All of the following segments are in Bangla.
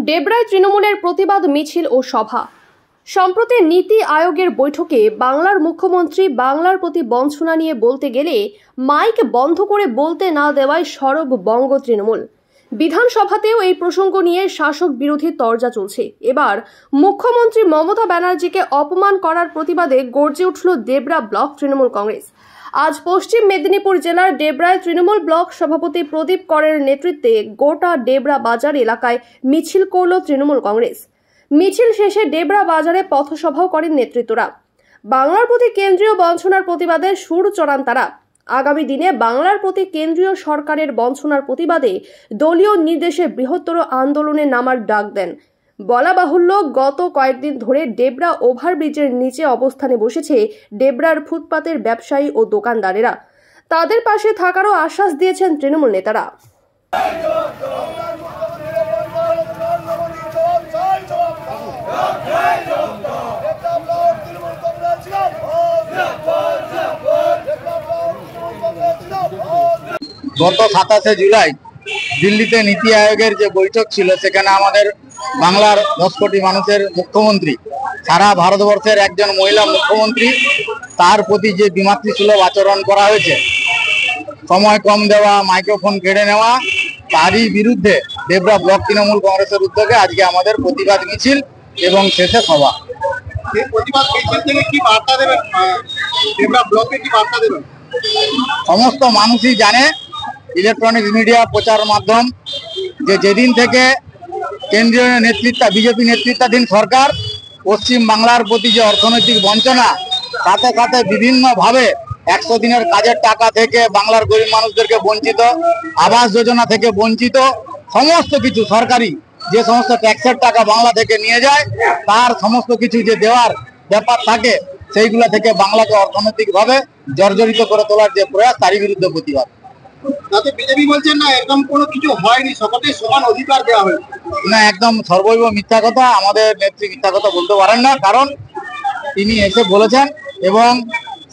ডেবরায় তৃণমূলের প্রতিবাদ মিছিল ও সভা। সম্প্রতি নীতি আয়োগের বৈঠকে বাংলার মুখ্যমন্ত্রী বাংলার প্রতি বঞ্চনা নিয়ে বলতে গেলে মাইক বন্ধ করে বলতে না দেওয়ায় সরব বঙ্গ তৃণমূল। বিধানসভাতেও এই প্রসঙ্গ নিয়ে শাসক বিরোধী তরজা চলছে। এবার মুখ্যমন্ত্রী মমতা ব্যানার্জিকে অপমান করার প্রতিবাদে গর্জে উঠল ডেবরা ব্লক তৃণমূল কংগ্রেস। আজ পশ্চিম মেদিনীপুর জেলার ডেবরায় তৃণমূল ব্লক সভাপতি প্রদীপ করের নেতৃত্বে গোটা ডেবরা বাজার এলাকায় মিছিল করল তৃণমূল কংগ্রেস। মিছিল শেষে ডেবরা বাজারে পথসভাও করেন নেতৃত্বরা। বাংলার প্রতি কেন্দ্রীয় বঞ্চনার প্রতিবাদে সুর চড়ান তারা। আগামী দিনে বাংলার প্রতি কেন্দ্রীয় সরকারের বঞ্চনার প্রতিবাদে দলীয় নির্দেশে বৃহত্তর আন্দোলনে নামার ডাক দেন। বলা বাহুল্য, গত কয়েকদিন ধরে ডেবরা ওভারব্রিজের নিচে অবস্থানে বসেছে ডেবরার ফুটপাতের ব্যবসায়ী ও দোকানদারেরা। তাদের পাশে থাকারও আশ্বাস দিয়েছেন তৃণমূল নেতারা। গত 27শে জুলাই দিল্লিতে নীতি আয়োগের যে বৈঠক ছিল, সেখানে আমাদের বাংলার 10 কোটি মানুষের মুখ্যমন্ত্রী, সারা ভারতবর্ষের একজন মহিলা মুখ্যমন্ত্রী, তার প্রতি যে বিমাতৃসুলভ আচরণ করা হয়েছে, সময় কম দেওয়া, মাইক্রোফোন কেড়ে নেওয়া, তারই বিরুদ্ধে ডেবরা ব্লক তৃণমূল কংগ্রেসের উদ্যোগে আজকে আমাদের প্রতিবাদ মিছিল এবং শেষে সভা। সমস্ত মানুষই জানে, ইলেকট্রনিক্স মিডিয়া প্রচার মাধ্যম, যে যেদিন থেকে কেন্দ্রীয় বিজেপি নেতৃত্বাধীন সরকার পশ্চিম বাংলার প্রতি যে অর্থনৈতিক বঞ্চনা, সাথে সাথে বিভিন্নভাবে 100 দিনের কাজের টাকা থেকে বাংলার গরিব মানুষদেরকে বঞ্চিত, আবাস যোজনা থেকে বঞ্চিত, সমস্ত কিছু সরকারি যে সমস্ত ট্যাক্সের টাকা বাংলা থেকে নিয়ে যায়, তার সমস্ত কিছু যে দেওয়ার ব্যাপার থাকে, সেইগুলো থেকে বাংলাকে অর্থনৈতিকভাবে জর্জরিত করে তোলার যে প্রয়াস, তারই বিরুদ্ধে প্রতিবাদ। তাতে বিজেপি বলছেন না, একদম কোনো কিছু হয়নি, সকলকে সমান অধিকার দেওয়া হয়েছে। না, একদম সর্বৈব মিথ্যা কথা। আমাদের নেত্রী মিথ্যা কথা বলতে পারেন না, কারণ তিনি এসে বলেছেন এবং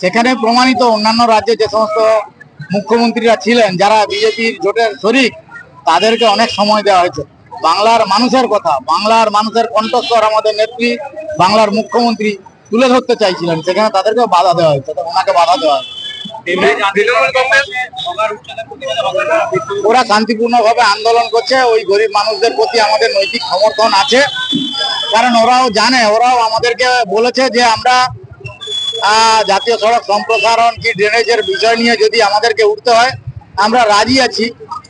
সেখানে প্রমাণিত অন্যান্য রাজ্যে যে সমস্ত মুখ্যমন্ত্রীরা ছিলেন, যারা বিজেপির জোটের শরিক, তাদেরকে অনেক সময় দেওয়া হয়েছে। বাংলার মানুষের কথা, বাংলার মানুষের কণ্ঠস্বর আমাদের নেত্রী বাংলার মুখ্যমন্ত্রী তুলে ধরতে চাইছিলেন, সেখানে তাদেরকে বাধা দেওয়া হয়েছে, ওনাকে বাধা দেওয়া হয়েছে। ওরা শান্তিপূর্ণভাবে আন্দোলন করছে। ওই গরিব মানুষদের প্রতি আমাদের নৈতিক সমর্থন আছে, কারণ ওরাও জানে, ওরাও আমাদেরকে বলেছে যে আমরা জাতীয় সড়ক সম্প্রসারণ কি ড্রেনেজের বিষয় নিয়ে যদি আমাদেরকে উঠতে হয়, আমরা রাজি আছি,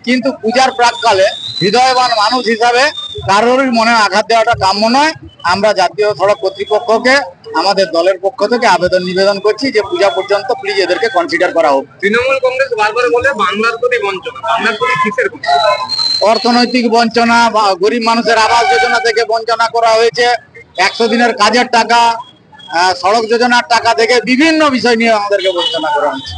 কিন্তু পূজার প্রাককালে হৃদয়বান মানুষ হিসাবে কারোরই মনে আঘাত দেওয়াটা কাম্য নয়। আমরা জাতীয় সড়ক কর্তৃপক্ষকে আমাদের দলের পক্ষ থেকে আবেদন নিবেদন করছি যে পূজা পর্যন্ত প্লিজ এদেরকে কনসিডার করা হোক। তৃণমূল কংগ্রেস বারবার বলে বাংলার প্রতি বঞ্চনা, বাংলার প্রতি কিসের অর্থনৈতিক বঞ্চনা, গরিব মানুষের আবাস যোজনা থেকে বঞ্চনা করা হয়েছে, 100 দিনের কাজের টাকা, সড়ক যোজনার টাকা থেকে বিভিন্ন বিষয় নিয়ে আমাদেরকে বঞ্চনা করা হয়েছে।